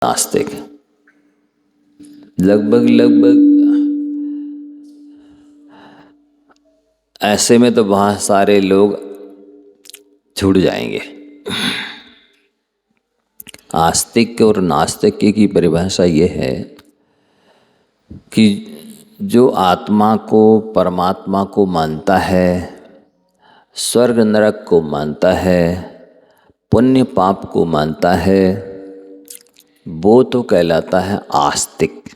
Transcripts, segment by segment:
नास्तिक लगभग ऐसे में तो बहुत सारे लोग छूट जाएंगे। आस्तिक और नास्तिक की परिभाषा ये है कि जो आत्मा को परमात्मा को मानता है, स्वर्ग नरक को मानता है, पुण्य पाप को मानता है, वो तो कहलाता है आस्तिक।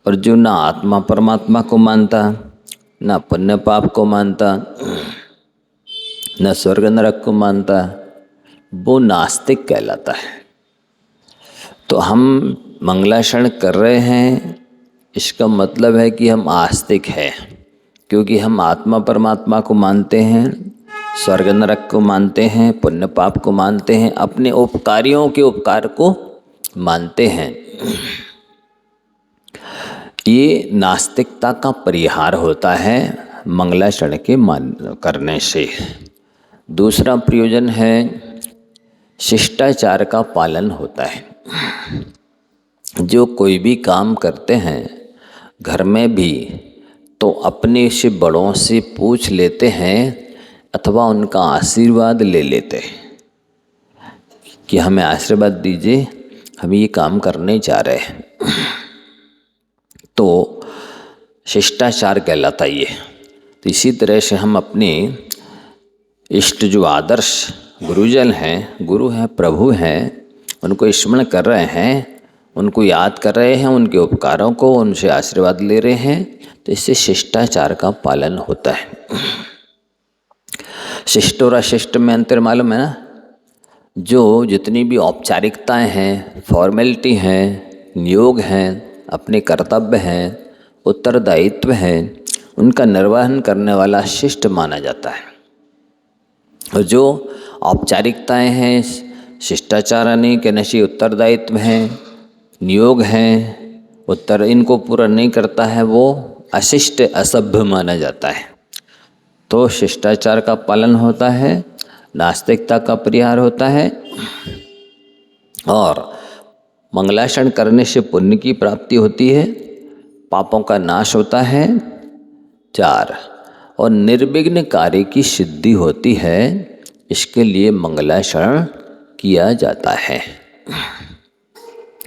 और जो ना आत्मा परमात्मा को मानता, ना पुण्य पाप को मानता, न स्वर्ग नरक को मानता, वो नास्तिक कहलाता है। तो हम मंगलाचरण कर रहे हैं, इसका मतलब है कि हम आस्तिक हैं, क्योंकि हम आत्मा परमात्मा को मानते हैं, स्वर्ग नरक को मानते हैं, पुण्य पाप को मानते हैं, अपने उपकारियों के उपकार को मानते हैं। ये नास्तिकता का परिहार होता है मंगलाचरण के करने से। दूसरा प्रयोजन है शिष्टाचार का पालन होता है। जो कोई भी काम करते हैं घर में भी, तो अपने से बड़ों से पूछ लेते हैं अथवा उनका आशीर्वाद ले लेते हैं कि हमें आशीर्वाद दीजिए, हम ये काम करने जा रहे हैं। तो शिष्टाचार कहलाता ये। तो इसी तरह से हम अपने इष्ट जो आदर्श गुरुजन हैं, गुरु हैं, प्रभु हैं, उनको स्मरण कर रहे हैं, उनको याद कर रहे हैं, उनके उपकारों को, उनसे आशीर्वाद ले रहे हैं। तो इससे शिष्टाचार का पालन होता है। शिष्ट और अशिष्ट में अंतर मालूम है ना? जो जितनी भी औपचारिकताएं हैं, फॉर्मेलिटी हैं, नियोग हैं, अपने कर्तव्य हैं, उत्तरदायित्व हैं, उनका निर्वहन करने वाला शिष्ट माना जाता है। और जो औपचारिकताएं हैं, शिष्टाचार नहीं कहने से उत्तरदायित्व हैं, नियोग हैं, इनको पूरा नहीं करता है, वो अशिष्ट असभ्य माना जाता है। तो शिष्टाचार का पालन होता है, नास्तिकता का परिहार होता है, और मंगलाचरण करने से पुण्य की प्राप्ति होती है, पापों का नाश होता है। 4, और निर्विघ्न कार्य की सिद्धि होती है। इसके लिए मंगलाचरण किया जाता है।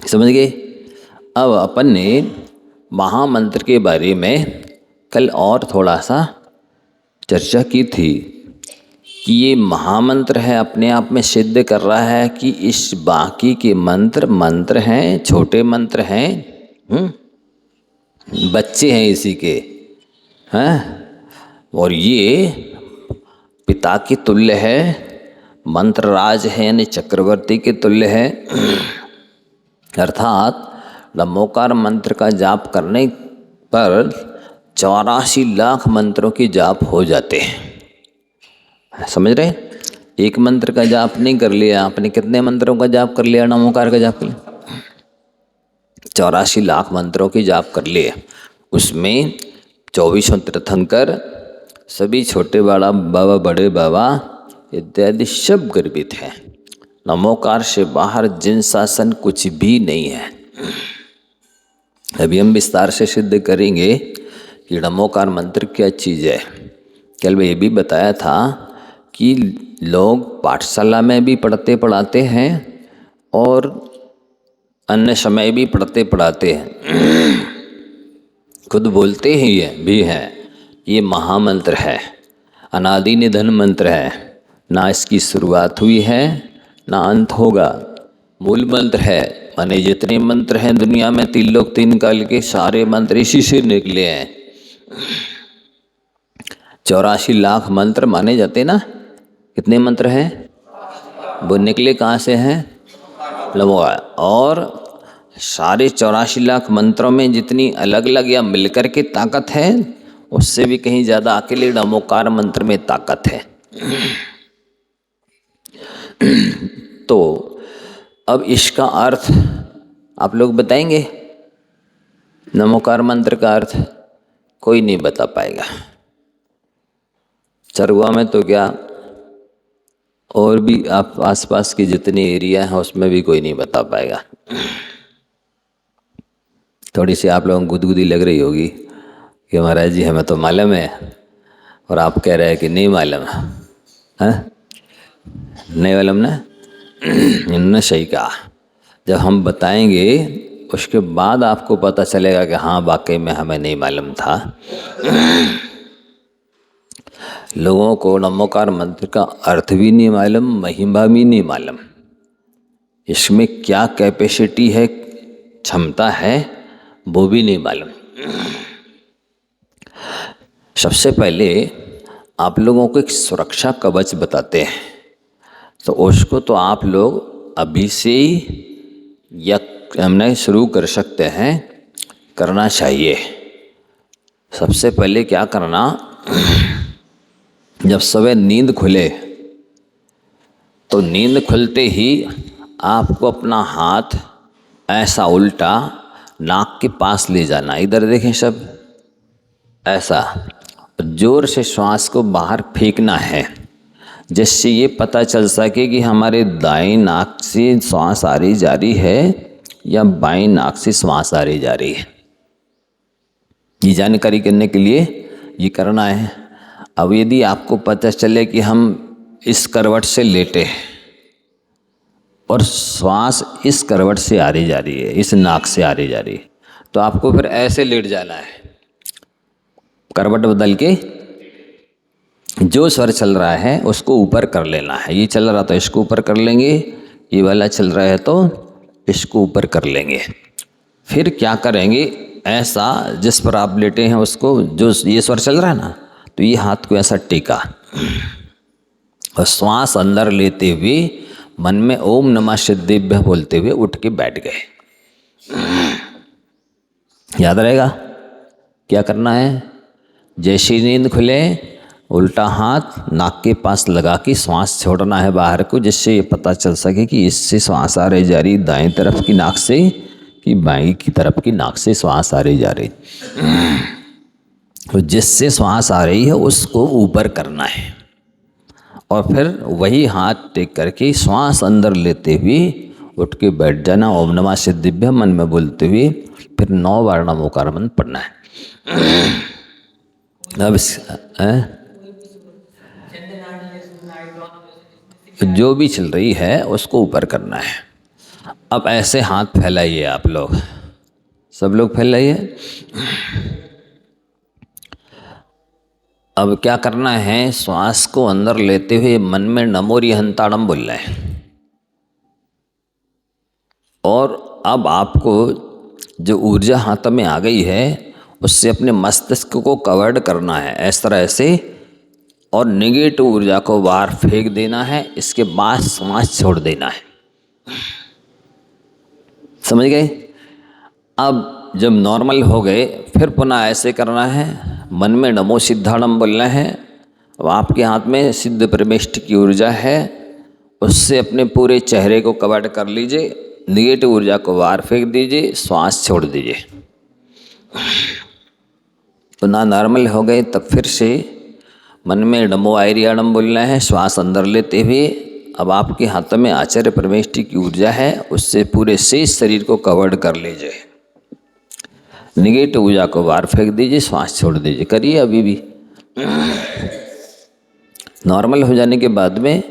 समझ गए? अब अपन ने महामंत्र के बारे में कल और थोड़ा सा चर्चा की थी कि ये महामंत्र है, अपने आप में सिद्ध कर रहा है कि इस बाकी के मंत्र हैं, छोटे मंत्र हैं, बच्चे हैं इसी के, हैं, और ये पिता के तुल्य है, मंत्र राज है, यानी चक्रवर्ती के तुल्य है। अर्थात नमोकार मंत्र का जाप करने पर 84 लाख मंत्रों के जाप हो जाते हैं। समझ रहे? एक मंत्र का जाप नहीं कर लिया आपने, कितने मंत्रों का जाप कर लिया? नमोकार का जाप कर लिया, 84 लाख मंत्रों की जाप कर लिए। उसमें 24 तीर्थंकर, सभी छोटे बड़ा बाबा, बड़े बाबा इत्यादि सब गर्वित हैं। नमोकार से बाहर जिन शासन कुछ भी नहीं है। अभी हम विस्तार से सिद्ध करेंगे कि नमोकार मंत्र क्या चीज़ है। कल मैं ये भी बताया था कि लोग पाठशाला में भी पढ़ते पढ़ाते हैं और अन्य समय भी पढ़ते पढ़ाते हैं, खुद बोलते ही भी हैं ये महामंत्र है, अनादि निधन मंत्र है, ना इसकी शुरुआत हुई है ना अंत होगा, मूल मंत्र है। माने जितने मंत्र हैं दुनिया में, 3 लोक 3 काल के सारे मंत्र इसी से निकले हैं। 84 लाख मंत्र माने जाते ना। कितने मंत्र हैं? वो निकले कहाँ से हैं? नमोकार। और सारे 84 लाख मंत्रों में जितनी अलग अलग या मिलकर के ताकत है, उससे भी कहीं ज़्यादा अकेले नमोकार मंत्र में ताकत है। तो अब इसका अर्थ आप लोग बताएंगे? नमोकार मंत्र का अर्थ कोई नहीं बता पाएगा। चरवा में तो क्या और भी आप आसपास के जितने एरिया हैं उसमें भी कोई नहीं बता पाएगा। थोड़ी सी आप लोगों को गुदगुदी लग रही होगी कि महाराज जी हमें तो मालूम है और आप कह रहे हैं कि नहीं मालूम है। नहीं मालूम ना। इन्होंने सही कहा। जब हम बताएंगे उसके बाद आपको पता चलेगा कि हाँ वाकई में हमें नहीं मालूम था। लोगों को नमोकार मंत्र का अर्थ भी नहीं मालूम, महिमा भी नहीं मालूम, इसमें क्या कैपेसिटी है, क्षमता है, वो भी नहीं मालूम। सबसे पहले आप लोगों को एक सुरक्षा कवच बताते हैं, तो उसको तो आप लोग अभी से ही या हमने शुरू कर सकते हैं, करना चाहिए। सबसे पहले क्या करना, जब सुबह नींद खुले तो नींद खुलते ही आपको अपना हाथ ऐसा उल्टा नाक के पास ले जाना, इधर देखें सब, ऐसा जोर से श्वास को बाहर फेंकना है, जिससे ये पता चल सके कि हमारे दाएं नाक से श्वास आ रही जा रही है या बाएं नाक से श्वास आ रही जा रही है। ये जानकारी करने के लिए ये करना है। अब यदि आपको पता चले कि हम इस करवट से लेटे हैं और श्वास इस करवट से आ रही जा रही है, इस नाक से आ रही जा रही है, तो आपको फिर ऐसे लेट जाना है, करवट बदल के जो स्वर चल रहा है उसको ऊपर कर लेना है। ये चल रहा तो इसको ऊपर कर लेंगे, ये वाला चल रहा है तो इसको ऊपर कर लेंगे। फिर क्या करेंगे, ऐसा जिस पर आप लेटे हैं उसको, जो ये स्वर चल रहा है ना, तो ये हाथ को ऐसा टेका और श्वास अंदर लेते हुए मन में ओम नमः सिद्धेभ्यः बोलते हुए उठ के बैठ गए। याद रहेगा क्या करना है। जैसी नींद खुले उल्टा हाथ नाक के पास लगा के श्वास छोड़ना है बाहर को, जिससे ये पता चल सके कि इससे श्वास आ रही जा रही दाएं तरफ की नाक से कि बाएं की तरफ की नाक से श्वास आ रही जा रही। तो जिससे श्वास आ रही है उसको ऊपर करना है और फिर वही हाथ टेक करके श्वास अंदर लेते हुए उठ के बैठ जाना, ओम नमः सिद्धेभ्यः मन में बोलते हुए फिर 9 बार नमोकार मंत्र पढ़ना है। अब जो भी चल रही है उसको ऊपर करना है। अब ऐसे हाथ फैलाइए, आप लोग सब लोग फैलाइए। अब क्या करना है, श्वास को अंदर लेते हुए मन में नमो रिहंताणम बोलना है और अब आपको जो ऊर्जा हाथ में आ गई है उससे अपने मस्तिष्क को कवर्ड करना है इस तरह से और नेगेटिव ऊर्जा को बाहर फेंक देना है। इसके बाद श्वास छोड़ देना है। समझ गए। अब जब नॉर्मल हो गए फिर पुनः ऐसे करना है, मन में नमो सिद्धाणम बोलना है। अब आपके हाथ में सिद्ध परमेष्ठ की ऊर्जा है, उससे अपने पूरे चेहरे को कवर कर लीजिए, निगेटिव ऊर्जा को बाहर फेंक दीजिए, श्वास छोड़ दीजिए। पुनः नॉर्मल हो गए तब फिर से मन में नमो आयरियाणम बोलना है, श्वास अंदर लेते हुए। अब आपके हाथ में आचार्य परमेष्ठी की ऊर्जा है, उससे पूरे शेष शरीर को कवर्ड कर लीजिए, निगेटिव ऊर्जा को बाहर फेंक दीजिए, श्वास छोड़ दीजिए। करिए अभी भी। नॉर्मल हो जाने के बाद में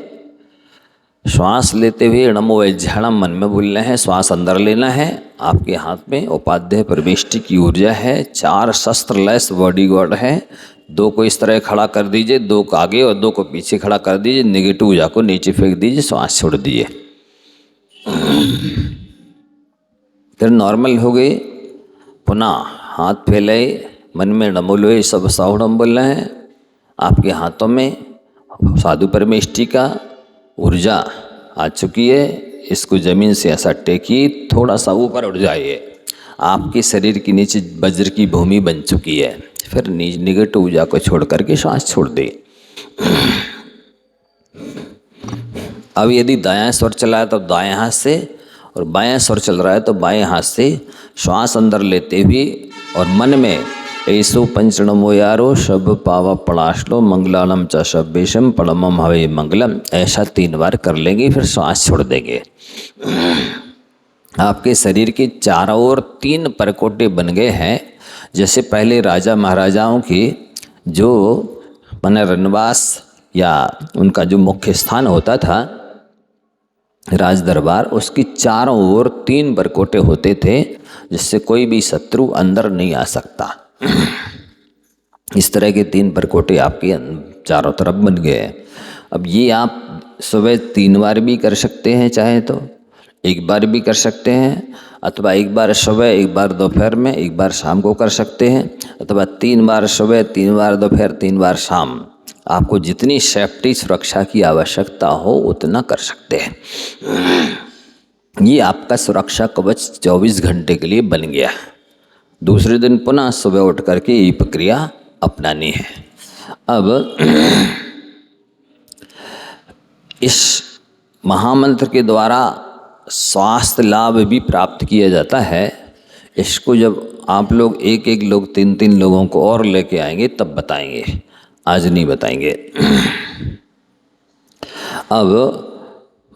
श्वास लेते हुए नमो वैज्ञाणम मन में बोलना है, श्वास अंदर लेना है। आपके हाथ में उपाध्याय परमेष्ठी की ऊर्जा है, 4 शस्त्र लैस बॉडी गार्ड है। 2 को इस तरह खड़ा कर दीजिए, 2 को आगे और 2 को पीछे खड़ा कर दीजिए, नेगेटिव ऊर्जा को नीचे फेंक दीजिए, श्वास छोड़ दीजिए। फिर नॉर्मल हो गए, पुनः हाथ फैलाए, मन में नमो लोहे सब साहुणम बोलना है। आपके हाथों में साधु परमेष्ठी का ऊर्जा आ चुकी है, इसको जमीन से ऐसा टेकिए, थोड़ा सा ऊपर उठ जाइए। आपके शरीर के नीचे वज्र की भूमि बन चुकी है। फिर निगेटिव ऊर्जा को छोड़ करके श्वास छोड़ दे। अब यदि दायां स्वर चला है तो दाएं हाथ से, और बायां स्वर चल रहा है तो बाएं हाथ से श्वास अंदर लेते हुए और मन में ऐसो पंचनमो यारो शब पावा पड़ाशलो मंगलानम च शब्बेशम पड़मम हवे मंगलम। ऐसा 3 बार कर लेंगे, फिर सांस छोड़ देंगे। आपके शरीर के चारों ओर 3 परकोटे बन गए हैं। जैसे पहले राजा महाराजाओं की जो माने रनवास या उनका जो मुख्य स्थान होता था राज दरबार, उसकी चारों ओर 3 परकोटे होते थे, जिससे कोई भी शत्रु अंदर नहीं आ सकता। इस तरह के 3 परकोटे आपके चारों तरफ बन गए हैं। अब ये आप सुबह 3 बार भी कर सकते हैं, चाहे तो 1 बार भी कर सकते हैं, अथवा 1 बार सुबह, 1 बार दोपहर में, 1 बार शाम को कर सकते हैं, अथवा 3 बार सुबह, 3 बार दोपहर, 3 बार शाम। आपको जितनी सेफ्टी सुरक्षा की आवश्यकता हो उतना कर सकते हैं। ये आपका सुरक्षा कवच 24 घंटे के लिए बन गया। दूसरे दिन पुनः सुबह उठ करके ये प्रक्रिया अपनानी है। अब इस महामंत्र के द्वारा स्वास्थ्य लाभ भी प्राप्त किया जाता है। इसको जब आप लोग एक लोग 3 लोगों को और लेके आएंगे तब बताएंगे, आज नहीं बताएंगे। अब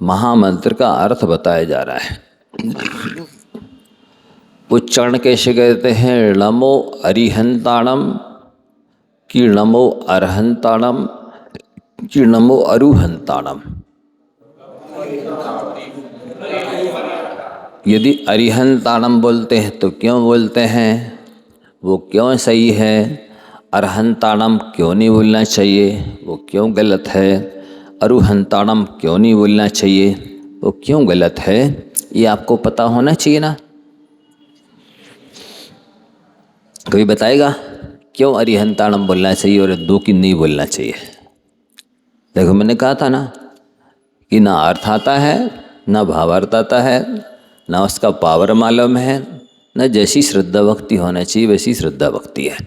महामंत्र का अर्थ बताया जा रहा है। उच्चारण कैसे कहते हैं? नमो अरिहंताणम कि नमो अरहंताणम कि नमो अरुहंताणम। यदि अरिहंताणम बोलते हैं तो क्यों बोलते हैं, वो क्यों सही है? अरहंताणम क्यों नहीं बोलना चाहिए, वो क्यों गलत है? अरुहंताणम क्यों नहीं बोलना चाहिए, वो क्यों गलत है? ये आपको पता होना चाहिए ना। कोई बताएगा क्यों अरिहंताणम बोलना चाहिए और 2 की नहीं बोलना चाहिए? देखो मैंने कहा था ना कि ना अर्थ आता है, ना भावार्थ आता है, ना उसका पावर मालूम है, ना जैसी श्रद्धा भक्ति होना चाहिए वैसी श्रद्धा भक्ति है।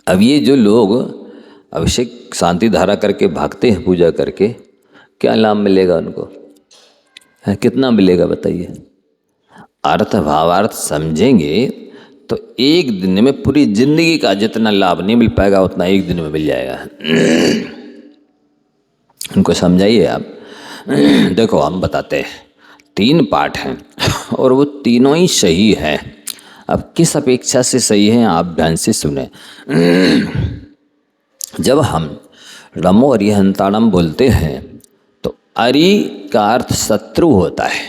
अब ये जो लोग अभिषेक शांति धारा करके भागते हैं पूजा करके, क्या लाभ मिलेगा उनको? कितना मिलेगा बताइए? अर्थ भावार्थ समझेंगे तो एक दिन में पूरी जिंदगी का जितना लाभ नहीं मिल पाएगा उतना एक दिन में मिल जाएगा। उनको समझाइए आप। देखो हम बताते हैं, 3 पाठ हैं और वो तीनों ही सही हैं। अब किस अपेक्षा से सही हैं आप ध्यान से सुने। जब हम नमो अरिहंताणम बोलते हैं तो अरि का अर्थ शत्रु होता है।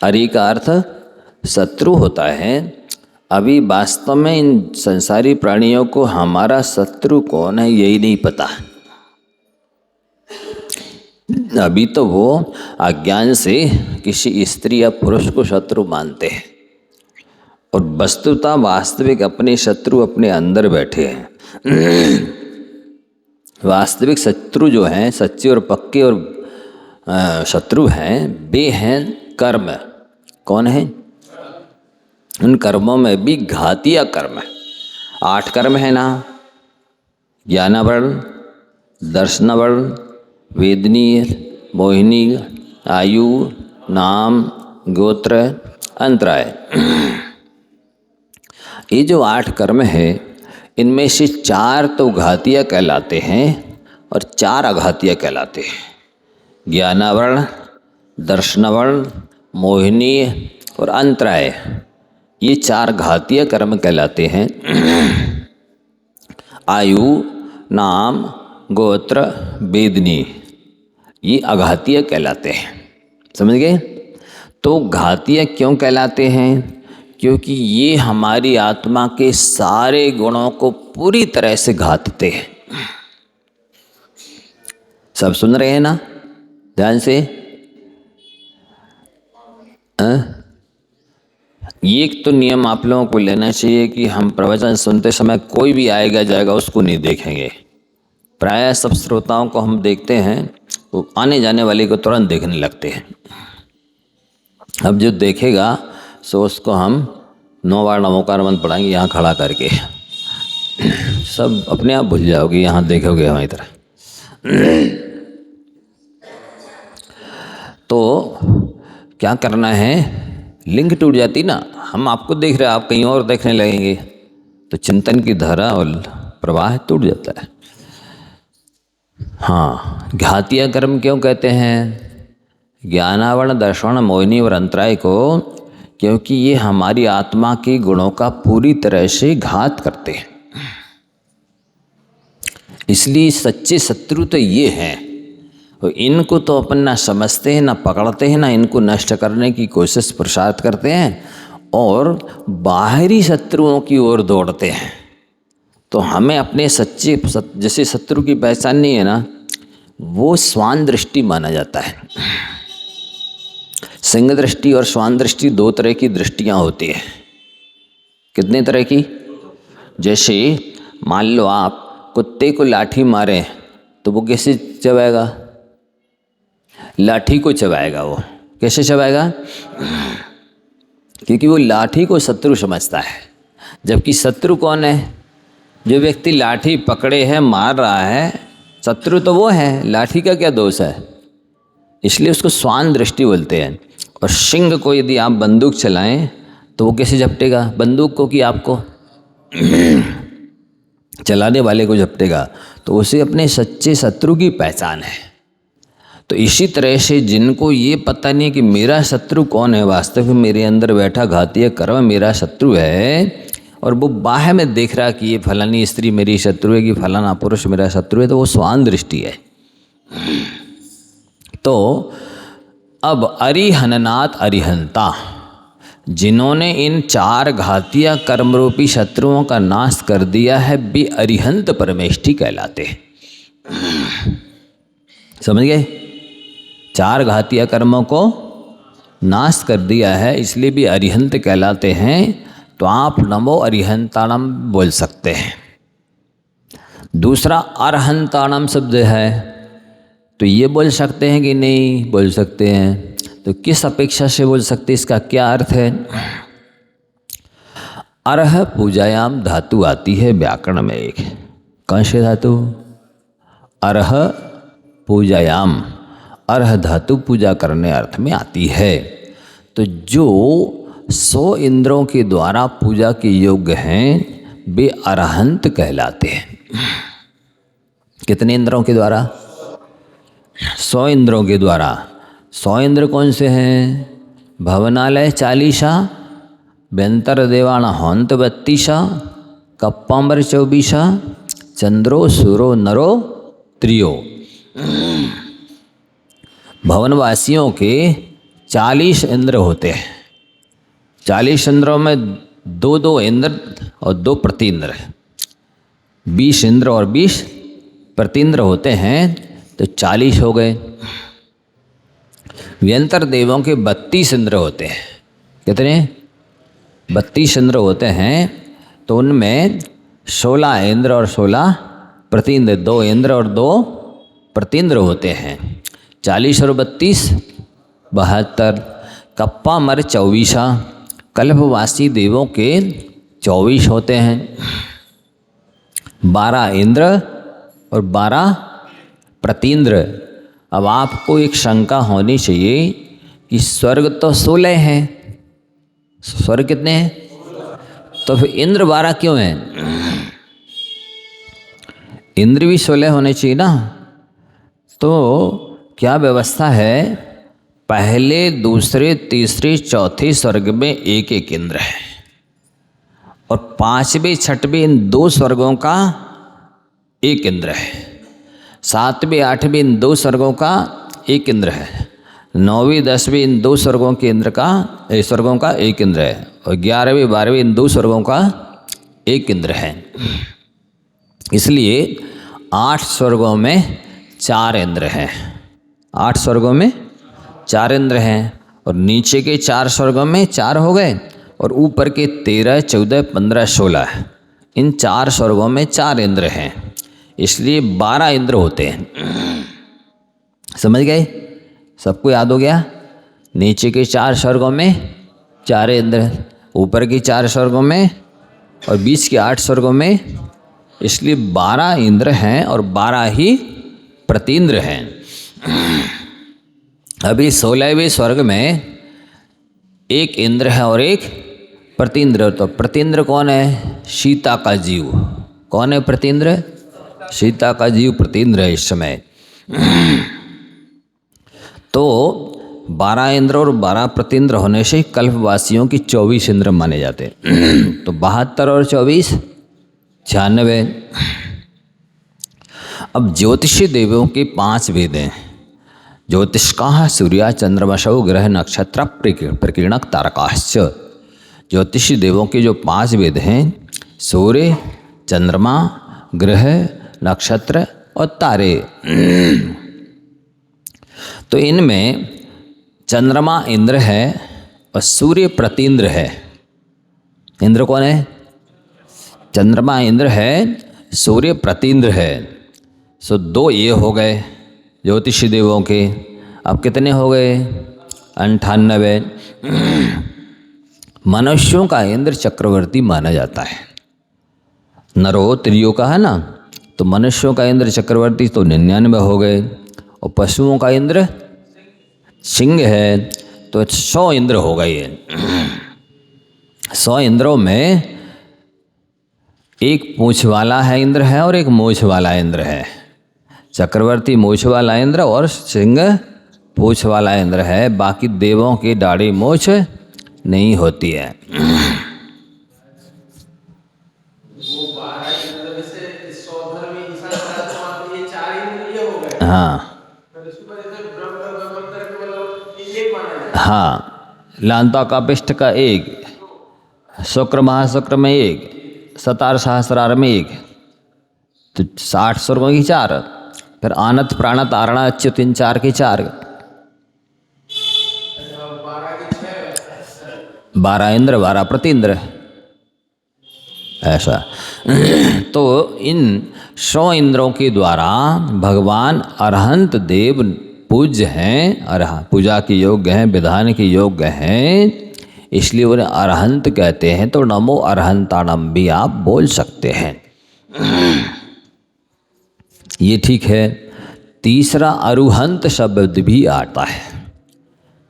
अरि का अर्थ शत्रु होता है। अभी वास्तव में इन संसारी प्राणियों को हमारा शत्रु कौन है यही नहीं पता। अभी तो वो अज्ञान से किसी स्त्री या पुरुष को शत्रु मानते हैं और वस्तुतः वास्तविक अपने शत्रु अपने अंदर बैठे हैं। वास्तविक शत्रु जो हैं, सच्चे और पक्के और शत्रु हैं, वे हैं कर्म। कौन है? उन कर्मों में भी घातीय कर्म है। 8 कर्म है ना, ज्ञानवर्ण, दर्शनवर्ण, वेदनीय, मोहिनी, आयु, नाम, गोत्र, अंतराय। ये जो 8 कर्म है इनमें से 4 तो घातीय कहलाते हैं और 4 अघातीय कहलाते हैं। ज्ञानावरण, दर्शनवर्ण, मोहिनी और अंतराय, ये 4 घातीय कर्म कहलाते हैं। आयु, नाम, गोत्र, वेदनी, ये अघातीय कहलाते हैं। समझ गए? तो घातीय क्यों कहलाते हैं? क्योंकि ये हमारी आत्मा के सारे गुणों को पूरी तरह से घातते हैं। सब सुन रहे हैं ना ध्यान से? एक तो नियम आप लोगों को लेना चाहिए कि हम प्रवचन सुनते समय कोई भी आएगा जाएगा उसको नहीं देखेंगे। प्रायः सब श्रोताओं को हम देखते हैं वो आने जाने वाले को तुरंत देखने लगते हैं। अब जो देखेगा सो उसको हम 9 बार नमोकार मंत्र पढ़ाएंगे यहाँ खड़ा करके, सब अपने आप भूल जाओगे, यहाँ देखोगे हमारी तरह। तो क्या करना है? लिंक टूट जाती ना, हम आपको देख रहे हैं, आप कहीं और देखने लगेंगे तो चिंतन की धारा और प्रवाह टूट जाता है। हाँ, घातीय कर्म क्यों कहते हैं? ज्ञानावरण दर्शन मोहिनी और अंतराय को, क्योंकि ये हमारी आत्मा के गुणों का पूरी तरह से घात करते हैं। इसलिए सच्चे शत्रु तो ये हैं, और इनको तो अपन ना समझते हैं, ना पकड़ते हैं, ना इनको नष्ट करने की कोशिश पुरुषार्थ करते हैं, और बाहरी शत्रुओं की ओर दौड़ते हैं। तो हमें अपने सच्चे जैसे शत्रु की पहचान नहीं है ना, वो स्वान दृष्टि माना जाता है। सिंह दृष्टि और स्वान दृष्टि दो तरह की दृष्टियां होती है। कितने तरह की? जैसे मान लो आप कुत्ते को लाठी मारें तो वो कैसे चबाएगा? लाठी को चबाएगा। वो कैसे चबाएगा? क्योंकि वो लाठी को शत्रु समझता है। जबकि शत्रु कौन है? जो व्यक्ति लाठी पकड़े है, मार रहा है, शत्रु तो वो है, लाठी का क्या दोष है? इसलिए उसको स्वान दृष्टि बोलते हैं। और सिंह को यदि आप बंदूक चलाएं तो वो कैसे झपटेगा? बंदूक को कि आपको? चलाने वाले को झपटेगा। तो उसे अपने सच्चे शत्रु की पहचान है। तो इसी तरह से जिनको ये पता नहीं कि मेरा शत्रु कौन है, वास्तव में मेरे अंदर बैठा घातीय कर्म मेरा शत्रु है, और वो बाहर में देख रहा कि ये फलानी स्त्री मेरी शत्रु है, कि फलाना पुरुष मेरा शत्रु है, तो वो स्वान दृष्टि है। तो अब अरिहननाथ अरिहंता, जिन्होंने इन चार घातीय कर्मरूपी शत्रुओं का नाश कर दिया है, वे अरिहंत परमेष्ठी कहलाते हैं। समझ गए? चार घातीय कर्मों को नाश कर दिया है, इसलिए भी अरिहंत कहलाते हैं। तो आप नमो अरिहंताणम बोल सकते हैं। दूसरा अरहंताणम शब्द है, तो ये बोल सकते हैं कि नहीं बोल सकते हैं? तो किस अपेक्षा से बोल सकते, इसका क्या अर्थ है? अर्ह पूजायाम धातु आती है व्याकरण में एक। कौन से धातु? अर्ह पूजायाम। अर्ह धातु पूजा करने अर्थ में आती है। तो जो 100 इंद्रों के द्वारा पूजा के योग्य हैं, वे अरहंत कहलाते हैं। कितने इंद्रों के द्वारा? 100 इंद्रों के द्वारा। 100 इंद्र कौन से हैं? भवनालय 40, व्यंतर देवाणा हंत 32, कप्पांबर 24, चंद्रो सूरो नरो त्रियो। भवनवासियों के 40 इंद्र होते हैं। 40 इंद्रों में 2-2 इंद्र और 2 प्रतींद्र, 20 इंद्र और 20 प्रतींद्र होते हैं, तो 40 हो गए। व्यंतर देवों के 32 इंद्र होते हैं। कितने? 32 इंद्र होते हैं। तो उनमें 16 इंद्र और 16 प्रतींद्र, 2 इंद्र और 2 प्रतींद्र होते हैं। 40 और 32 72। कप्पा मर 24, कल्पवासी देवों के 24 होते हैं। 12 इंद्र और 12 प्रतींद्र। अब आपको एक शंका होनी चाहिए कि स्वर्ग तो 16 हैं, स्वर्ग कितने हैं? तो फिर इंद्र 12 क्यों हैं? इंद्र भी 16 होने चाहिए ना। तो क्या व्यवस्था है? पहले, दूसरे, तीसरे, चौथे स्वर्ग में एक एक इंद्र है, और 5वें, 6वें इन 2 स्वर्गों का एक इंद्र है। 7वें, 8वें इन 2 स्वर्गों का एक इंद्र है। 9वीं, 10वीं इन 2 स्वर्गों के इंद्र का स्वर्गों का एक इंद्र है। और 11वीं, 12वीं इन 2 स्वर्गों का एक इंद्र है। इसलिए 8 स्वर्गों में 4 इंद्र हैं। 8 स्वर्गों में 4 इंद्र हैं, और नीचे के 4 स्वर्गों में 4 हो गए, और ऊपर के 13, 14, 15, 16 इन 4 स्वर्गों में 4 इंद्र हैं। इसलिए 12 इंद्र होते हैं। समझ गए? सबको याद हो गया? नीचे के 4 स्वर्गों में 4 इंद्र, ऊपर के 4 स्वर्गों में, और बीच के 8 स्वर्गों में। इसलिए 12 इंद्र हैं और 12 ही प्रतींद्र हैं। अभी 16वें स्वर्ग में एक इंद्र है और एक प्रतीन्द्र। तो प्रतीन्द्र कौन है? सीता का जीव। कौन है प्रतीन्द्र? सीता का जीव प्रतीन्द्र है इस समय। तो 12 इंद्र और 12 प्रतीन्द्र होने से कल्पवासियों की 24 इंद्र माने जाते हैं। तो 72 और 24 96। अब ज्योतिषी देवों के 5 वेद हैं। ज्योतिष का सूर्य चंद्रमसौ ग्रह नक्षत्र प्रकीर्णक तारकाश्च। ज्योतिषी देवों के जो 5 वेद हैं, सूर्य, चंद्रमा, ग्रह, नक्षत्र और तारे। तो इनमें चंद्रमा इंद्र है और सूर्य प्रतीन्द्र है। इंद्र कौन है? चंद्रमा इंद्र है, सूर्य प्रतीन्द्र है। सो 2 ये हो गए ज्योतिषी देवों के। अब कितने हो गए? 98। मनुष्यों का इंद्र चक्रवर्ती माना जाता है। नरो त्रियो का है ना, तो मनुष्यों का इंद्र चक्रवर्ती तो 99 हो गए। और पशुओं का इंद्र सिंह है, तो 100 इंद्र हो गए। 100 इंद्रों में एक पूंछ वाला है इंद्र है और एक मूछ वाला इंद्र है। चक्रवर्ती मूछ वाला इंद्र और सिंह पूंछ वाला इंद्र है। बाकी देवों की दाढ़ी मूछ नहीं होती है। हाँ हाँ, लांता का पिष्ट का 1, शुक्र महाशुक्र में 1, सतार सहस्रार में 1, तो 60 स्वर्गों की 4, फिर आनत प्राणत आरणा अच्युत इन 4 की 4, 12 इंद्र 12 प्रतीन्द्र, ऐसा। तो इन 100 इंद्रों के द्वारा भगवान अरहंत देव पूज्य हैं, पूजा के योग्य हैं, विधान के योग्य हैं, इसलिए उन्हें अरहंत कहते हैं। तो नमो अरहंताणम भी आप बोल सकते हैं। ये ठीक है। तीसरा अरुहंत शब्द भी आता है।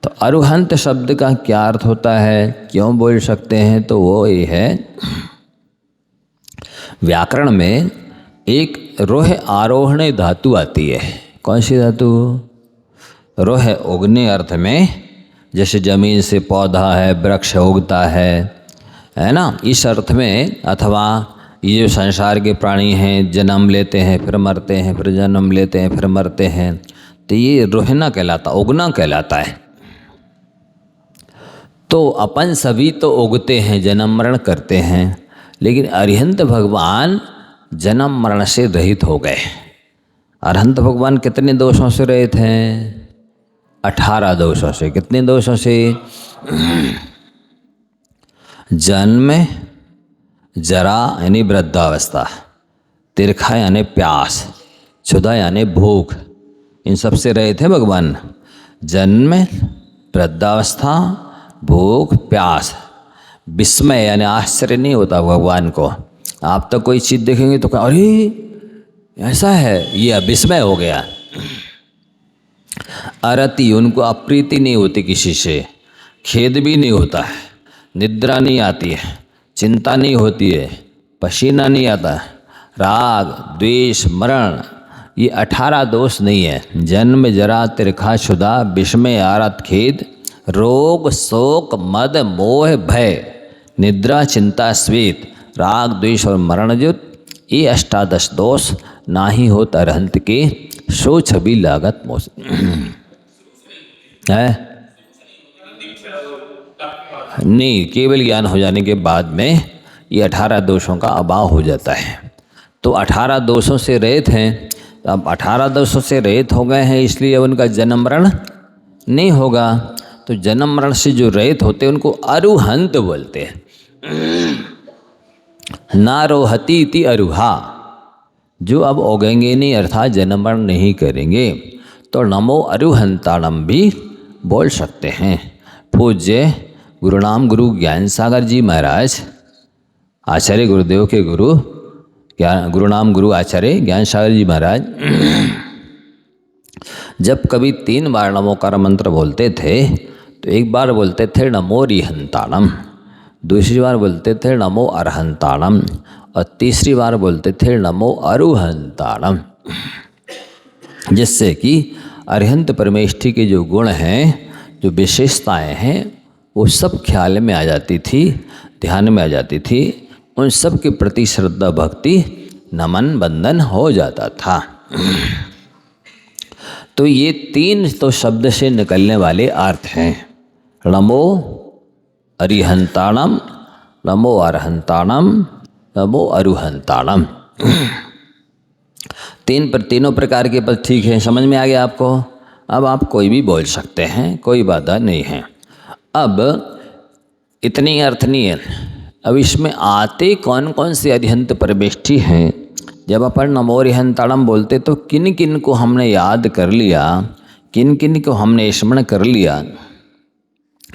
तो अरुहंत शब्द का क्या अर्थ होता है, क्यों बोल सकते हैं? तो वो ये है, व्याकरण में एक रोह आरोहण धातु आती है। कौन सी धातु? रोह उगने अर्थ में, जैसे जमीन से पौधा है, वृक्ष उगता है ना, इस अर्थ में। अथवा ये जो संसार के प्राणी हैं, जन्म लेते हैं फिर मरते हैं, फिर जन्म लेते हैं फिर मरते हैं, तो ये रोहना कहलाता, उगना कहलाता है। तो अपन सभी तो उगते हैं, जन्म मरण करते हैं, लेकिन अरिहंत भगवान जन्म मरण से रहित हो गए। अरहंत भगवान कितने दोषों से रहित हैं? 18 दोषों से। कितने दोषों से? जन्म, जरा यानी वृद्धावस्था, तिरखा यानी प्यास, क्षुधा यानी भूख, इन सब से रहित है भगवान। जन्म, वृद्धावस्था, भूख, प्यास। विस्मय यानी आश्चर्य नहीं होता भगवान को। आप तो कोई चीज़ देखेंगे तो अरे ऐसा है, ये विस्मय हो गया। अरति, उनको अप्रीति नहीं होती किसी से, खेद भी नहीं होता है, निद्रा नहीं आती है, चिंता नहीं होती है, पसीना नहीं आता, राग द्वेष मरण, ये 18 दोष नहीं है। जन्म, जरा, तिरखा, क्षुधा, विस्मय, आरत, खेद, रोग, शोक, मद, मोह, भय, निद्रा, चिंता, श्वेत, राग द्वेष और मरणयुत, ये 18 दोष ना ही होता अरहंत के, सो छवि लागत मोस है नहीं। केवल ज्ञान हो जाने के बाद में ये 18 दोषों का अभाव हो जाता है। तो 18 दोषों से रहित हैं। अब 18 दोषों से रहित हो गए हैं, इसलिए उनका जन्म मरण नहीं होगा। तो जन्म मरण से जो रहित होते हैं उनको अरुहंत बोलते हैं। नारोहति इति अरुहा, जो अब उगेंगे नहीं, अर्थात जन्म मरण नहीं करेंगे, तो नमो अरुहंताणम भी बोल सकते हैं। पूज्य गुरुनाम गुरु ज्ञान सागर जी महाराज, आचार्य गुरुदेव के गुरु गुरुनाम गुरु आचार्य ज्ञान सागर जी महाराज, जब कभी 3 बार नमोकार मंत्र बोलते थे, तो एक बार बोलते थे नमो रिहंताणम, दूसरी बार बोलते थे नमो अरहंताणम, और तीसरी बार बोलते थे नमो अरुहंताणम, जिससे कि अरिहंत परमेष्ठी के जो गुण हैं, जो विशेषताएं हैं, वो सब ख्याल में आ जाती थी, ध्यान में आ जाती थी। उन सब के प्रति श्रद्धा भक्ति नमन बंधन हो जाता था। तो ये 3 तो शब्द से निकलने वाले अर्थ हैं, नमो अरिहंताणम, नमो अरहंताणम, नमो अरुहंताणम। तीनों प्रकार के पद ठीक है, समझ में आ गया आपको। अब आप कोई भी बोल सकते हैं, कोई बाधा नहीं है। अब इतनी अर्थ नहीं है। अब इसमें आते कौन कौन से अरिहंत परमेष्ठी हैं। जब अपन नमो अरिहंताणम बोलते तो किन किन को हमने याद कर लिया, किन किन को हमने स्मरण कर लिया,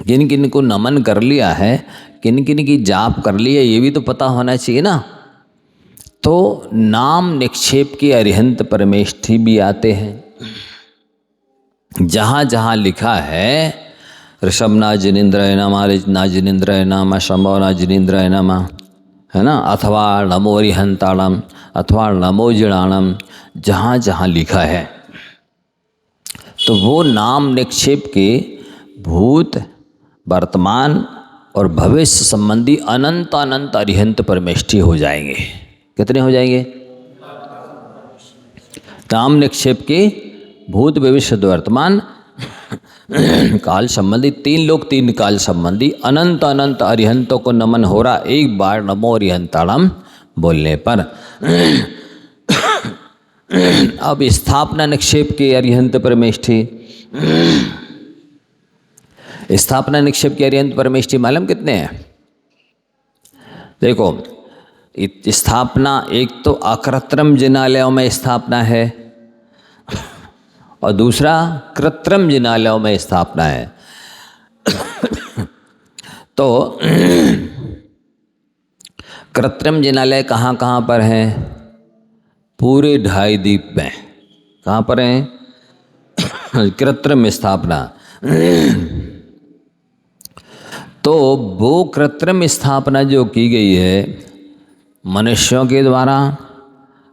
किन किन को नमन कर लिया है, किन किन की जाप कर ली है, ये भी तो पता होना चाहिए ना। तो नाम निक्षेप के अरिहंत परमेष्ठी भी आते हैं। जहाँ जहाँ लिखा है ऋषभनाथ जिनेन्द्राय नमः, ऋजनाथ जिनेन्द्राय नमः, शंभवनाथ जिनेन्द्राय नमः, है ना, अथवा नमो अरिहंताणम, अथवा नमो जिणाणम, जहाँ जहाँ लिखा है तो वो नाम निक्षेप के भूत, वर्तमान और भविष्य संबंधी अनंत अनंत अरिहंत परमेष्ठी हो जाएंगे। कितने हो जाएंगे? नाम निक्षेप के भूत, भविष्य, वर्तमान काल संबंधी 3 लोक 3 काल संबंधी अनंत अनंत अरिहंतों को नमन हो रहा एक बार नमो अरिहंताणम बोलने पर। अब स्थापना निक्षेप के अरिहंत परमेष्ठी, स्थापना निक्षेप के अरिहंत परमेष्ठी मालूम कितने हैं? देखो, स्थापना एक तो अकृत्रिम जिनालयों में स्थापना है और दूसरा कृत्रिम जिनालयों में स्थापना है। तो कृत्रिम जिनालय कहाँ कहाँ पर हैं? पूरे 2.5 द्वीप में। कहाँ पर हैं? कृत्रिम स्थापना। तो वो कृत्रिम स्थापना जो की गई है मनुष्यों के द्वारा,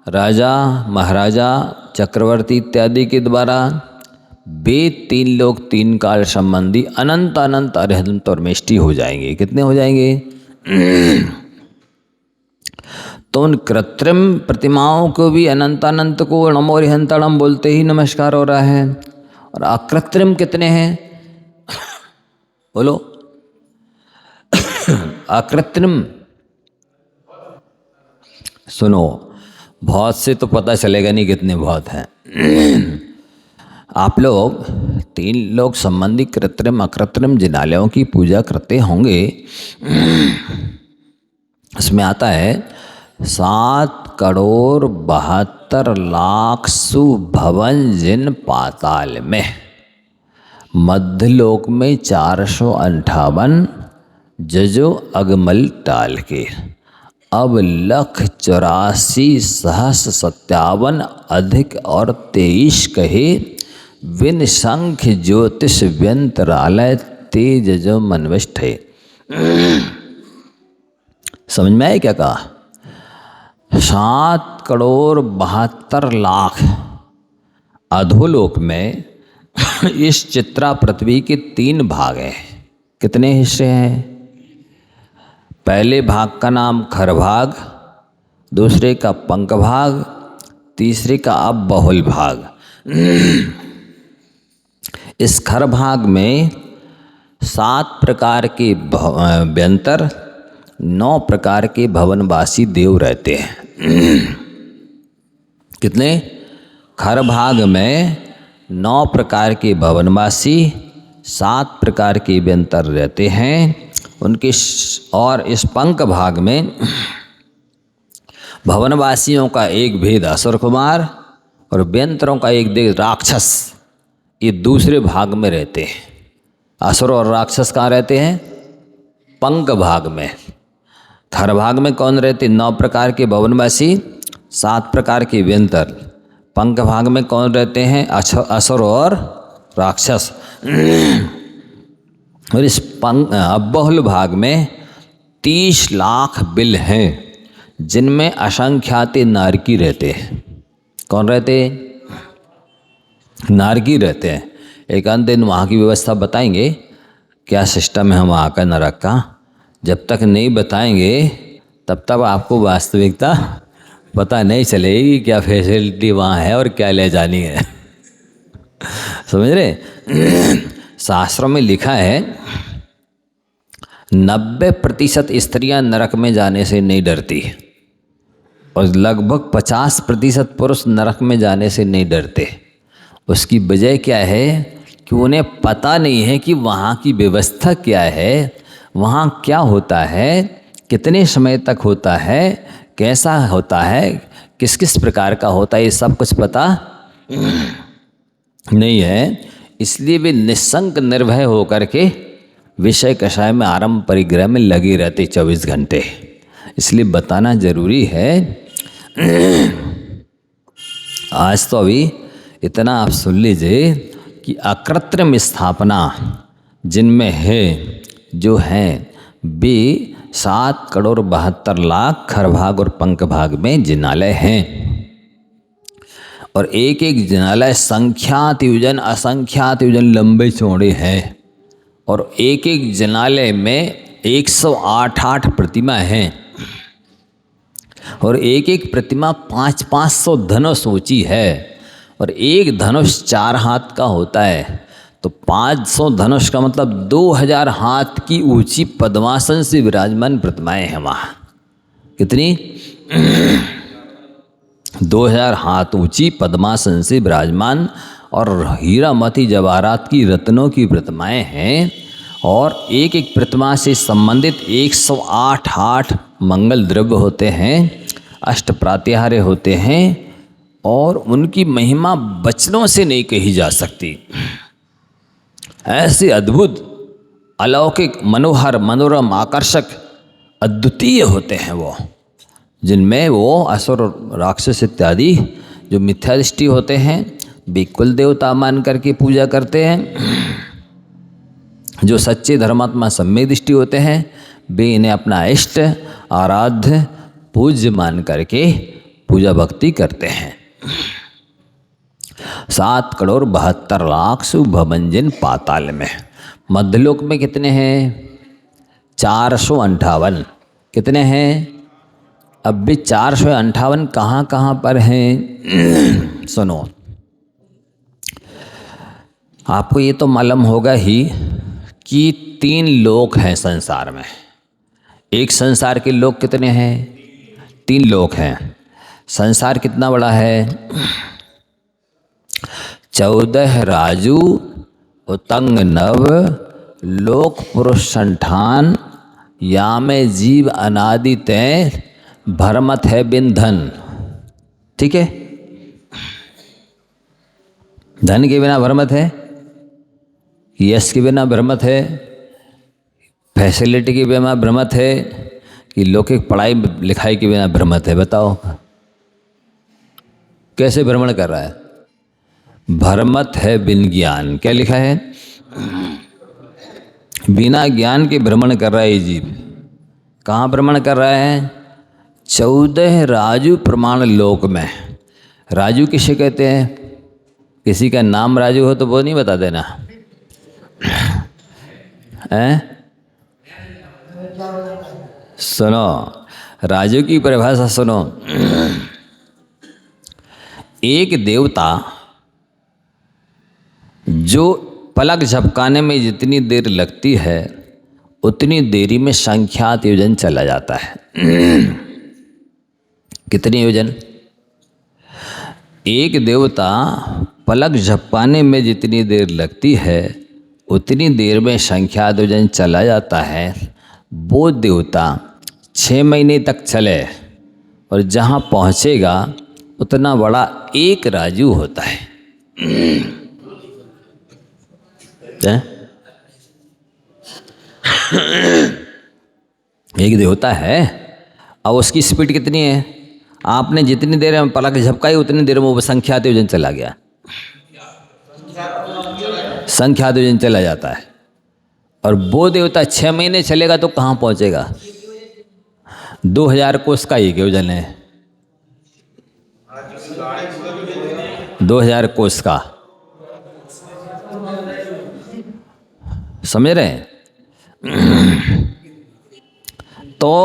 राजा महाराजा चक्रवर्ती इत्यादि के द्वारा, वे 3 लोक 3 काल संबंधी अनंत अनंत अरिहंत परमेष्ठी हो जाएंगे। कितने हो जाएंगे? तो उन कृत्रिम प्रतिमाओं को भी अनंत अनंत को नमो अरिहंताणम बोलते ही नमस्कार हो रहा है। और अकृत्रिम कितने हैं? बोलो। अकृत्रिम सुनो, बहुत से तो पता चलेगा नहीं कितने बहुत हैं। आप लोग 3 लोक संबंधी कृत्रिम अकृत्रिम जिनालयों की पूजा करते होंगे। इसमें आता है 7,72,00,000 सुभवन जिन पाताल में, मध्यलोक में 458 जजो अगमल टाल के, अब 1,84,57 अधिक और 23 कहे, विन संख्य ज्योतिष व्यंतरालय तेज जो मनविष्ठ है। समझ में आया क्या कहा? 7,72,00,000 अधोलोक में इस चित्रा पृथ्वी के 3 भाग हैं। कितने हिस्से हैं? पहले भाग का नाम खर भाग, दूसरे का पंक भाग, तीसरे का बहुल भाग। इस खर भाग में 7 प्रकार के व्यंतर, 9 प्रकार के भवनवासी देव रहते हैं। कितने? खर भाग में 9 प्रकार के भवनवासी, 7 प्रकार के व्यंतर रहते हैं उनके। और इस पंक भाग में भवनवासियों का एक भेद असुर कुमार और व्यंतरों का एक भेद राक्षस, ये दूसरे भाग में रहते हैं। असुर और राक्षस कहाँ रहते हैं? पंक भाग में। खर भाग में कौन रहते? 9 प्रकार के भवनवासी, 7 प्रकार के व्यंतर। पंक भाग में कौन रहते हैं? असुर और राक्षस। और इस बहुल भाग में 30 लाख बिल हैं जिनमें असंख्यात नारकी रहते हैं। कौन रहते? नारकी रहते हैं। एक अंत दिन वहाँ की व्यवस्था बताएंगे, क्या सिस्टम है वहाँ का नरक का। जब तक नहीं बताएंगे तब तक आपको वास्तविकता पता नहीं चलेगी क्या फैसिलिटी वहाँ है और क्या ले जानी है। समझ रहे? शास्त्रों में लिखा है 90% स्त्रियां नरक में जाने से नहीं डरती और लगभग 50% पुरुष नरक में जाने से नहीं डरते। उसकी वजह क्या है कि उन्हें पता नहीं है कि वहाँ की व्यवस्था क्या है, वहाँ क्या होता है, कितने समय तक होता है, कैसा होता है, किस किस प्रकार का होता है, ये सब कुछ पता नहीं है। इसलिए वे निस्संक निर्भय होकर के विषय कषाय में आरंभ परिग्रह में लगे रहते 24 घंटे। इसलिए बताना जरूरी है। आज तो अभी इतना आप सुन लीजिए कि अकृत्रिम स्थापना जिनमें है जो हैं वे 7,72,00,000 खरभाग और पंख भाग में जिनालय हैं और एक एक जिनालय संख्यात योजन असंख्यात योजन लंबे चौड़े हैं और एक एक जिनालय में 108 प्रतिमा हैं और एक एक प्रतिमा 500 धनुष ऊंची है और एक धनुष 4 हाथ का होता है। तो 500 धनुष का मतलब 2000 हाथ की ऊंची पद्मासन से विराजमान प्रतिमाएं हैं वहाँ। कितनी? 2000 हाथ ऊंची पद्मासन से विराजमान और हीरा मोती जवाहरात की रत्नों की प्रतिमाएं हैं और एक एक प्रतिमा से संबंधित 108 मंगल द्रव्य होते हैं, अष्ट प्रात्याहार्य होते हैं और उनकी महिमा वचनों से नहीं कही जा सकती। ऐसे अद्भुत, अलौकिक, मनोहर, मनोरम, आकर्षक, अद्वितीय होते हैं वो, जिनमें वो असुर, राक्षस इत्यादि जो मिथ्या दृष्टि होते हैं वे कुल देवता मान करके पूजा करते हैं। जो सच्चे धर्मात्मा सम्यक दृष्टि होते हैं वे इन्हें अपना इष्ट, आराध्य, पूज्य मान करके पूजा भक्ति करते हैं। 7,72,00,000 शुभभंजन पाताल में। मध्यलोक में कितने हैं? 458। कितने हैं? अब भी 458 कहाँ कहाँ पर हैं? सुनो, आपको ये तो मालूम होगा ही कि 3 लोक हैं संसार में। एक संसार के लोक कितने हैं? 3 लोक हैं। संसार कितना बड़ा है? 14 राजू उतंग नव लोक पुरुष संठान या में जीव अनादि तय भरमत है बिंधन। ठीक है? धन के बिना भरमत है, यश के बिना भ्रमत है, फैसिलिटी के बिना भ्रमत है कि लौकिक पढ़ाई लिखाई के बिना भ्रमत है? बताओ कैसे भ्रमण कर रहा है? भ्रमत है बिन ज्ञान। क्या लिखा है? बिना ज्ञान के भ्रमण कर रहा है ये जीव। कहाँ भ्रमण कर रहा है? 14 राजू प्रमाण लोक में। राजू किसे कहते हैं? किसी का नाम राजू हो तो वो नहीं बता देना हैं? सुनो, राजू की परिभाषा सुनो। एक देवता जो पलक झपकाने में जितनी देर लगती है उतनी देरी में संख्यात योजन चला जाता है। कितनी योजन? एक देवता पलक झपकाने में जितनी देर लगती है उतनी देर में संख्यात योजन चला जाता है। वो देवता 6 महीने तक चले और जहाँ पहुँचेगा उतना बड़ा एक राजू होता है। एक देवता है और उसकी स्पीड कितनी है? आपने जितनी देर में पलक झपकाई उतनी देर में वो संख्यात योजन चला गया। संख्यात योजन चला जाता है। और वो देवता 6 महीने चलेगा तो कहाँ पहुँचेगा? 2000 कोस का एक वजन है, 2000 कोस का, समझ रहे हैं? तो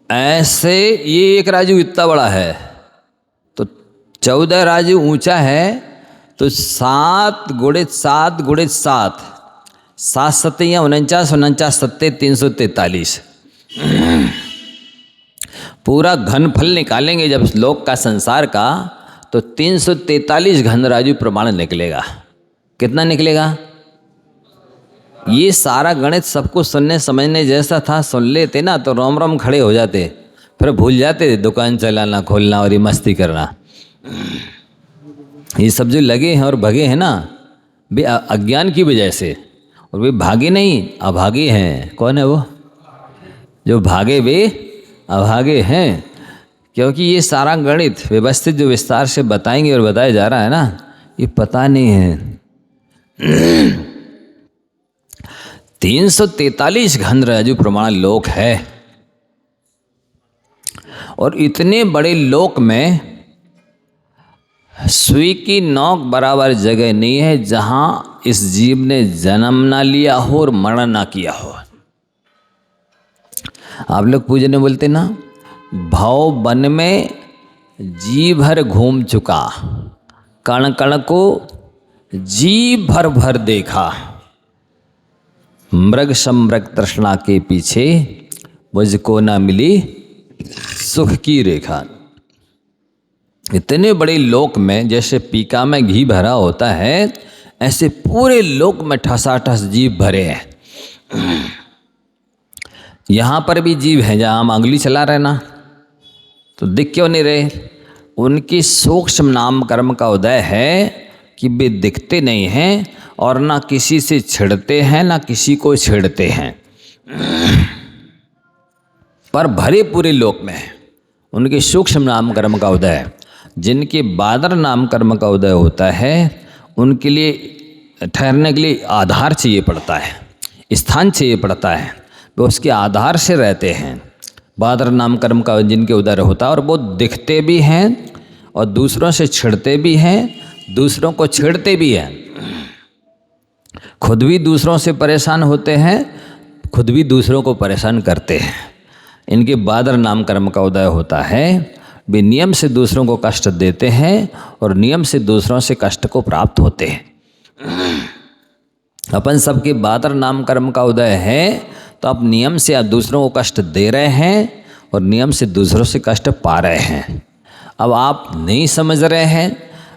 ऐसे ये एक राजू इतना बड़ा है तो 14 राजू ऊंचा है, तो 7 गुणे 7 गुणे 7, 7 सत्ते 49, 49 सत्ते 343। पूरा घनफल निकालेंगे जब लोक का संसार का, तो 343 घन राजू प्रमाण निकलेगा। कितना निकलेगा? ये सारा गणित सबको सुनने समझने जैसा था, सुन लेते ना तो रोम रोम खड़े हो जाते, फिर भूल जाते दुकान चलाना खोलना और ये मस्ती करना। ये सब जो लगे हैं और भगे हैं ना, वे अज्ञान की वजह से, और वे भागे नहीं अभागे हैं। कौन है वो? जो भागे वे अभागे हैं, क्योंकि ये सारा गणित व्यवस्थित जो विस्तार से बताएंगे और बताया जा रहा है ना, ये पता नहीं है। 343 घन राजू प्रमाण लोक है, और इतने बड़े लोक में सुई की नोक बराबर जगह नहीं है जहां इस जीव ने जन्म ना लिया हो और मरण ना किया हो। आप लोग पूजन में बोलते ना, भाव वन में जी भर घूम चुका, कण कण को जी भर भर देखा, मृग समृग तृष्णा के पीछे मुझको ना मिली सुख की रेखा। इतने बड़े लोक में जैसे पीका में घी भरा होता है, ऐसे पूरे लोक में ठसाठस जीव भरे हैं। यहाँ पर भी जीव हैं जहाँ हम अंगुली चला रहे ना, तो दिख क्यों नहीं रहे? उनकी सूक्ष्म नाम कर्म का उदय है कि वे दिखते नहीं हैं और ना किसी से छिड़ते हैं ना किसी को छेड़ते हैं, पर भरे पूरे लोक में उनके सूक्ष्म नाम कर्म का उदय है। जिनके बादर नाम कर्म का उदय होता है, उनके लिए ठहरने के लिए आधार चाहिए पड़ता है, स्थान चाहिए पड़ता है, वो उसके आधार से रहते हैं। बादर नाम कर्म का जिनके उदय होता है, और वो दिखते भी हैं और दूसरों से छिड़ते भी हैं, दूसरों को छेड़ते भी हैं, खुद भी दूसरों से परेशान होते हैं, खुद भी दूसरों को परेशान करते हैं। इनके बादर नाम कर्म का उदय होता है, वे नियम से दूसरों को कष्ट देते हैं और नियम से दूसरों से कष्ट को प्राप्त होते हैं। अपन सबके बादर नाम कर्म का उदय है, तो आप नियम से आप दूसरों को कष्ट दे रहे हैं और नियम से दूसरों से कष्ट पा रहे हैं। अब आप नहीं समझ रहे हैं,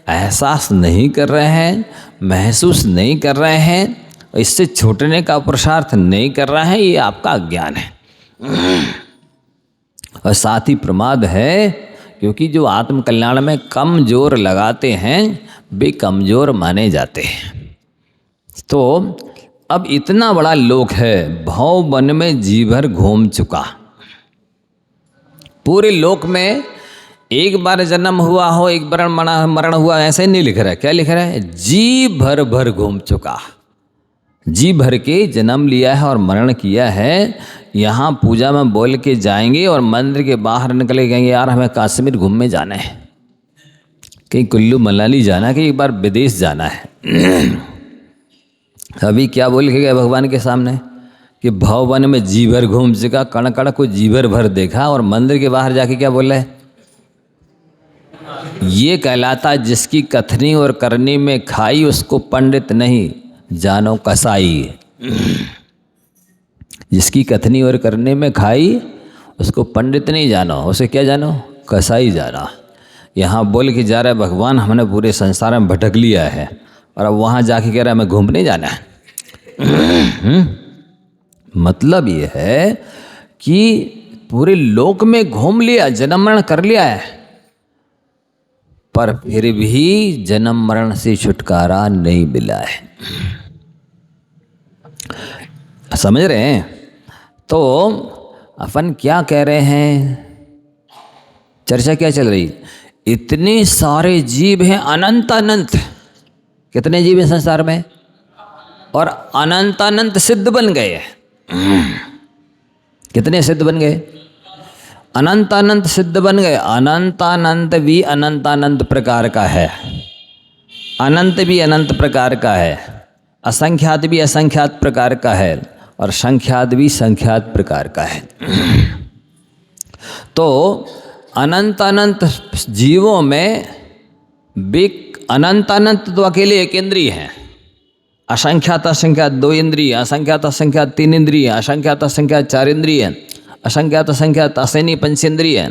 एहसास नहीं कर रहे हैं, महसूस नहीं कर रहे हैं, इससे छूटने का पुरुषार्थ नहीं कर रहे हैं, ये आपका अज्ञान है और साथ ही प्रमाद है, क्योंकि जो आत्म कल्याण में कम जोर लगाते हैं वे कमजोर माने जाते हैं। तो अब इतना बड़ा लोक है, भव वन में जी भर घूम चुका। पूरे लोक में एक बार जन्म हुआ हो, एक बार मरण हुआ, ऐसे नहीं लिख रहा है। क्या लिख रहा है? जी भर भर घूम चुका, जी भर के जन्म लिया है और मरण किया है। यहाँ पूजा में बोल के जाएंगे और मंदिर के बाहर निकले कहेंगे यार हमें कश्मीर घूमने जाना है, कहीं कुल्लू मनाली जाना है, कहीं एक बार विदेश जाना है। अभी क्या बोल के गए भगवान के सामने कि भवन में जी भर घूम चुका, कण कण को जी भर देखा, और मंदिर के बाहर जाके क्या बोल रहे? ये कहलाता जिसकी कथनी और करनी में खाई, उसको पंडित नहीं जानो कसाई। जिसकी कथनी और करने में खाई, उसको पंडित नहीं जानो, उसे क्या जानो? कसाई जाना। यहाँ बोल के जा रहा है भगवान हमने पूरे संसार में भटक लिया है, और अब वहाँ जाके कह रहा है हमें घूमने जाना है। मतलब ये है कि पूरे लोक में घूम लिया, जन्म मरण कर लिया है, पर फिर भी जन्म मरण से छुटकारा नहीं मिला है। समझ रहे हैं? तो अपन क्या कह रहे हैं, चर्चा क्या चल रही? इतने सारे जीव हैं, अनंत अनंत। कितने जीव हैं संसार में? और अनंत अनंत सिद्ध बन गए हैं। कितने सिद्ध बन गए? अनंत अनंत सिद्ध बन गए। अनंत अनंत भी अनंत अनंत प्रकार का है, अनंत भी अनंत प्रकार का है, असंख्यात भी असंख्यात प्रकार का है, और संख्यात भी संख्यात प्रकार का है। तो अनंत अनंत जीवों में अनंत अनंत तो अकेले एक इंद्रिय है, असंख्यात असंख्यात 2 इंद्रिय, असंख्यात असंख्यात 3 इंद्रिय, असंख्यात असंख्यात 4 इंद्रिय, असंख्यात असंख्यात असैनी पंचेंद्रिय,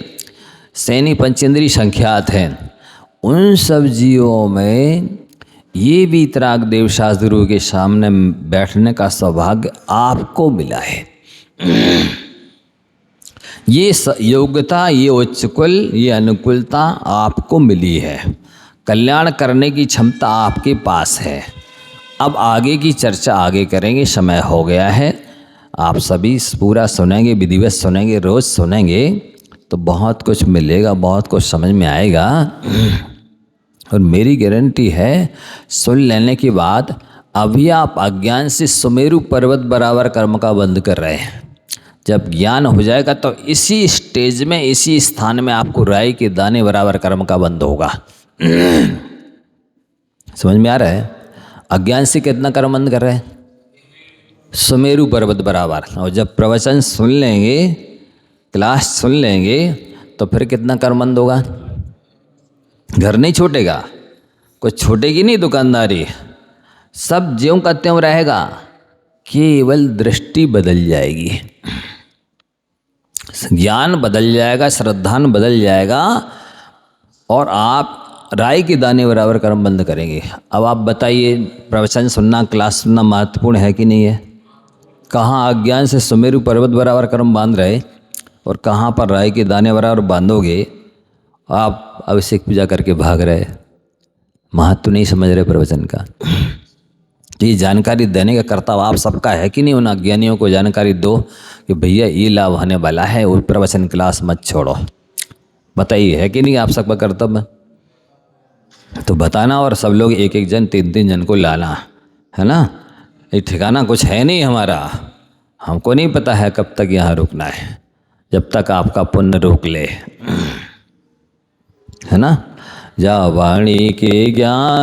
सैनी पंचेंद्रिय संख्यात हैं। उन सब जीवों में ये वीतराग देव शास्त्री के सामने बैठने का सौभाग्य आपको मिला है। ये योग्यता, ये उच्च कुल, ये अनुकूलता आपको मिली है। कल्याण करने की क्षमता आपके पास है। अब आगे की चर्चा आगे करेंगे, समय हो गया है। आप सभी पूरा सुनेंगे, विधिवत सुनेंगे, रोज़ सुनेंगे तो बहुत कुछ मिलेगा, बहुत कुछ समझ में आएगा। और मेरी गारंटी है सुन लेने के बाद अभी आप अज्ञान से सुमेरु पर्वत बराबर कर्म का बंद कर रहे हैं। जब ज्ञान हो जाएगा तो इसी स्टेज में, इसी स्थान में आपको राई के दाने बराबर कर्म का बंद होगा। समझ में आ रहा है? अज्ञान से कितना कर्म बंद कर रहे हैं? सुमेरु पर्वत बराबर। और जब प्रवचन सुन लेंगे, क्लास सुन लेंगे तो फिर कितना कर्म बंद होगा? घर नहीं छूटेगा, कुछ छूटेगी नहीं दुकानदारी, सब ज्यों का त्यों रहेगा, केवल दृष्टि बदल जाएगी, ज्ञान बदल जाएगा, श्रद्धान बदल जाएगा, और आप राई के दाने बराबर कर्म बंद करेंगे। अब आप बताइए, प्रवचन सुनना, क्लास सुनना महत्वपूर्ण है कि नहीं है? कहाँ अज्ञान से सुमेरु पर्वत बराबर कर्म बांध रहे और कहाँ पर राई के दाने बराबर बांधोगे? आप अभिषेक पूजा करके भाग रहे, महत्व नहीं समझ रहे प्रवचन का। ये जानकारी देने का कर्तव्य आप सबका है कि नहीं? उन अज्ञानियों को जानकारी दो कि भैया ये लाभ होने वाला है, और प्रवचन क्लास मत छोड़ो। बताइए, है कि नहीं आप सबका कर्तव्य? तो बताना, और सब लोग एक एक जन 3-3 जन को लाना, है ना? ये ठिकाना कुछ है नहीं हमारा, हमको नहीं पता है कब तक यहाँ रुकना है, जब तक आपका पुण्य रोक ले, है ना? जा वाणी के ज्ञान